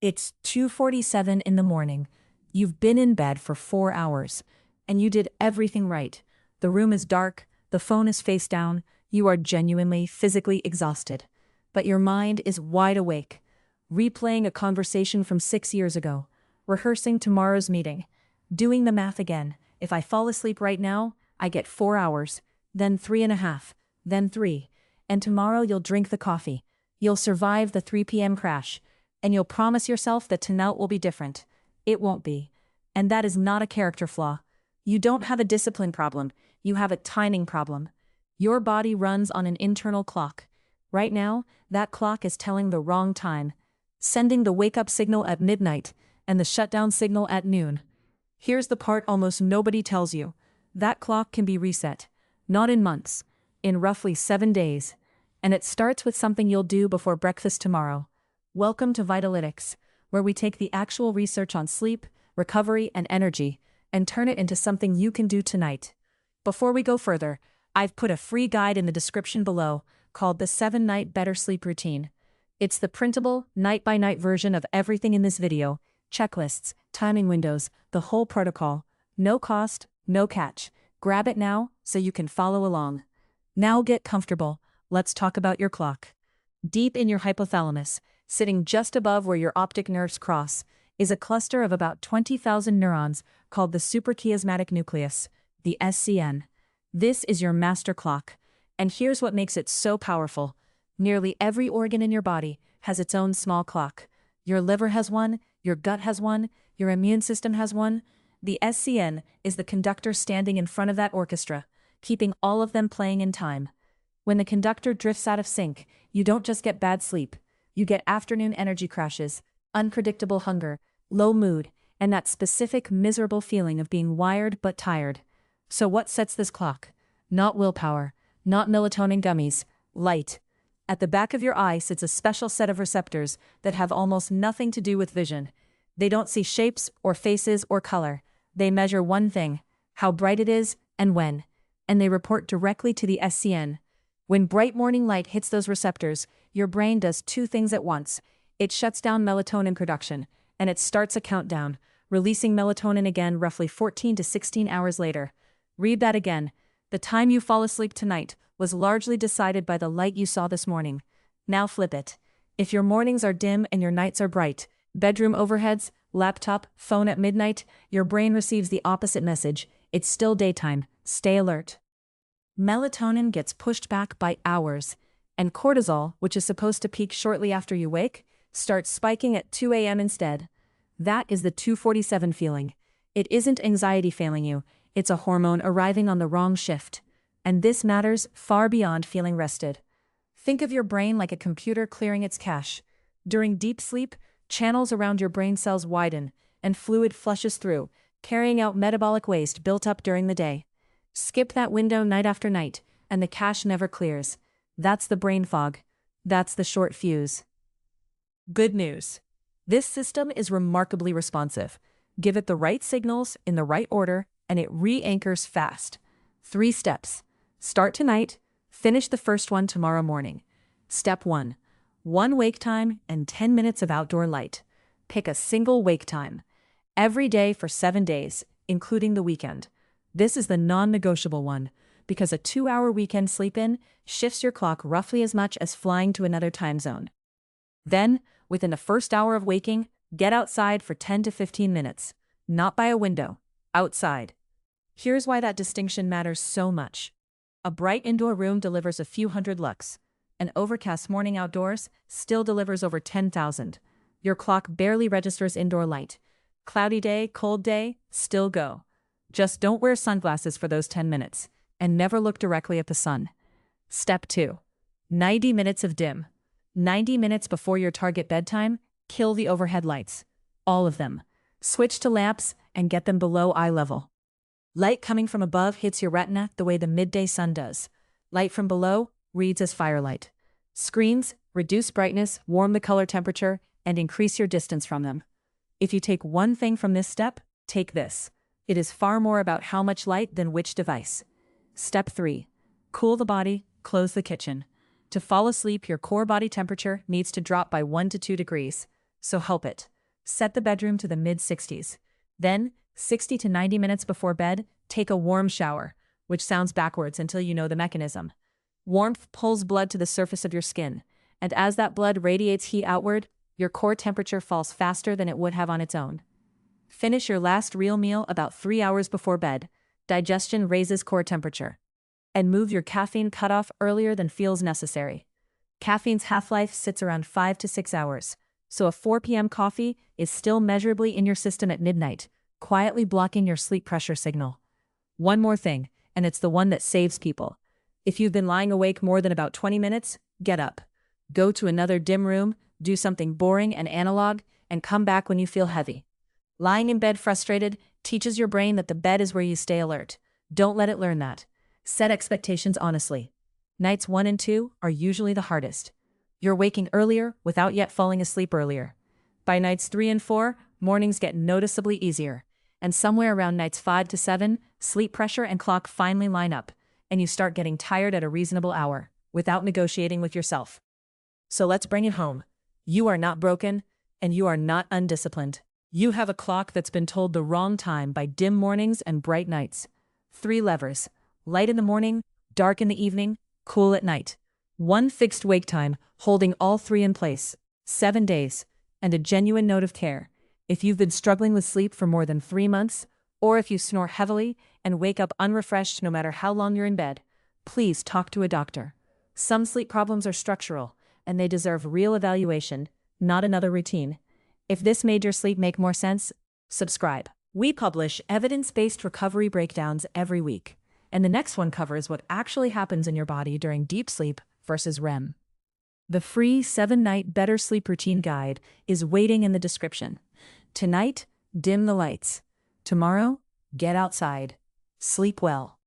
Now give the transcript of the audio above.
It's 2:47 in the morning. You've been in bed for 4 hours, and you did everything right. The room is dark, the phone is face down, you are genuinely, physically exhausted. But your mind is wide awake, replaying a conversation from 6 years ago, rehearsing tomorrow's meeting, doing the math again. If I fall asleep right now, I get 4 hours, then 3.5, then 3. And tomorrow you'll drink the coffee. You'll survive the 3 p.m. crash. And you'll promise yourself that tonight will be different. It won't be. And that is not a character flaw. You don't have a discipline problem. You have a timing problem. Your body runs on an internal clock. Right now, that clock is telling the wrong time, sending the wake-up signal at midnight and the shutdown signal at noon. Here's the part almost nobody tells you. That clock can be reset. Not in months. In roughly 7 days. And it starts with something you'll do before breakfast tomorrow. Welcome to Vitalytics, where we take the actual research on sleep, recovery, and energy, and turn it into something you can do tonight. Before we go further, I've put a free guide in the description below called the 7-Night Better Sleep Routine. It's the printable, night-by-night version of everything in this video: checklists, timing windows, the whole protocol. No cost, no catch. Grab it now so you can follow along. Now get comfortable. Let's talk about your clock. Deep in your hypothalamus, sitting just above where your optic nerves cross, is a cluster of about 20,000 neurons called the suprachiasmatic nucleus, the SCN. This is your master clock, and here's what makes it so powerful. Nearly every organ in your body has its own small clock. Your liver has one, your gut has one, your immune system has one. The SCN is the conductor standing in front of that orchestra, keeping all of them playing in time. When the conductor drifts out of sync, you don't just get bad sleep. You get afternoon energy crashes, unpredictable hunger, low mood, and that specific miserable feeling of being wired but tired. So what sets this clock? Not willpower, not melatonin gummies, light. At the back of your eye sits a special set of receptors that have almost nothing to do with vision. They don't see shapes or faces or color. They measure one thing: how bright it is and when. And they report directly to the SCN. When bright morning light hits those receptors, your brain does two things at once. It shuts down melatonin production, and it starts a countdown, releasing melatonin again roughly 14 to 16 hours later. Read that again. The time you fall asleep tonight was largely decided by the light you saw this morning. Now flip it. If your mornings are dim and your nights are bright, bedroom overheads, laptop, phone at midnight, your brain receives the opposite message. It's still daytime. Stay alert. Melatonin gets pushed back by hours, and cortisol, which is supposed to peak shortly after you wake, starts spiking at 2 a.m. instead. That is the 2:47 feeling. It isn't anxiety failing you, it's a hormone arriving on the wrong shift. And this matters far beyond feeling rested. Think of your brain like a computer clearing its cache. During deep sleep, channels around your brain cells widen, and fluid flushes through, carrying out metabolic waste built up during the day. Skip that window night after night, and the cache never clears. That's the brain fog. That's the short fuse. Good news. This system is remarkably responsive. Give it the right signals in the right order, and it re-anchors fast. 3 steps. Start tonight. Finish the first one tomorrow morning. Step 1. 1 wake time and 10 minutes of outdoor light. Pick a single wake time. Every day for 7 days, including the weekend. This is the non-negotiable one, because a 2-hour weekend sleep-in shifts your clock roughly as much as flying to another time zone. Then, within the first hour of waking, get outside for 10 to 15 minutes. Not by a window. Outside. Here's why that distinction matters so much. A bright indoor room delivers a few hundred lux. An overcast morning outdoors still delivers over 10,000. Your clock barely registers indoor light. Cloudy day, cold day, still go. Just don't wear sunglasses for those 10 minutes, and never look directly at the sun. Step 2. 90 minutes of dim. 90 minutes before your target bedtime, kill the overhead lights. All of them. Switch to lamps and get them below eye level. Light coming from above hits your retina the way the midday sun does. Light from below reads as firelight. Screens reduce brightness, warm the color temperature, and increase your distance from them. If you take one thing from this step, take this. It is far more about how much light than which device. Step 3. Cool the body, close the kitchen. To fall asleep, your core body temperature needs to drop by 1 to 2 degrees. So help it. Set the bedroom to the mid-60s. Then, 60 to 90 minutes before bed, take a warm shower, which sounds backwards until you know the mechanism. Warmth pulls blood to the surface of your skin, and as that blood radiates heat outward, your core temperature falls faster than it would have on its own. Finish your last real meal about 3 hours before bed. Digestion raises core temperature. And move your caffeine cutoff earlier than feels necessary. Caffeine's half-life sits around 5 to 6 hours, so a 4 p.m. coffee is still measurably in your system at midnight, quietly blocking your sleep pressure signal. One more thing, and it's the one that saves people. If you've been lying awake more than about 20 minutes, get up. Go to another dim room, do something boring and analog, and come back when you feel heavy. Lying in bed frustrated teaches your brain that the bed is where you stay alert. Don't let it learn that. Set expectations honestly. Nights 1 and 2 are usually the hardest. You're waking earlier without yet falling asleep earlier. By nights 3 and 4, mornings get noticeably easier. And somewhere around nights 5 to 7, sleep pressure and clock finally line up, and you start getting tired at a reasonable hour, without negotiating with yourself. So let's bring it home. You are not broken, and you are not undisciplined. You have a clock that's been told the wrong time by dim mornings and bright nights. 3 levers: light in the morning, dark in the evening, cool at night. 1 fixed wake time, holding all 3 in place. 7 days, and a genuine note of care. If you've been struggling with sleep for more than 3 months, or if you snore heavily and wake up unrefreshed no matter how long you're in bed, please talk to a doctor. Some sleep problems are structural, and they deserve real evaluation, not another routine. If this made your sleep make more sense, subscribe. We publish evidence-based recovery breakdowns every week, and the next one covers what actually happens in your body during deep sleep versus REM. The free 7-night Better Sleep Routine Guide is waiting in the description. Tonight, dim the lights. Tomorrow, get outside. Sleep well.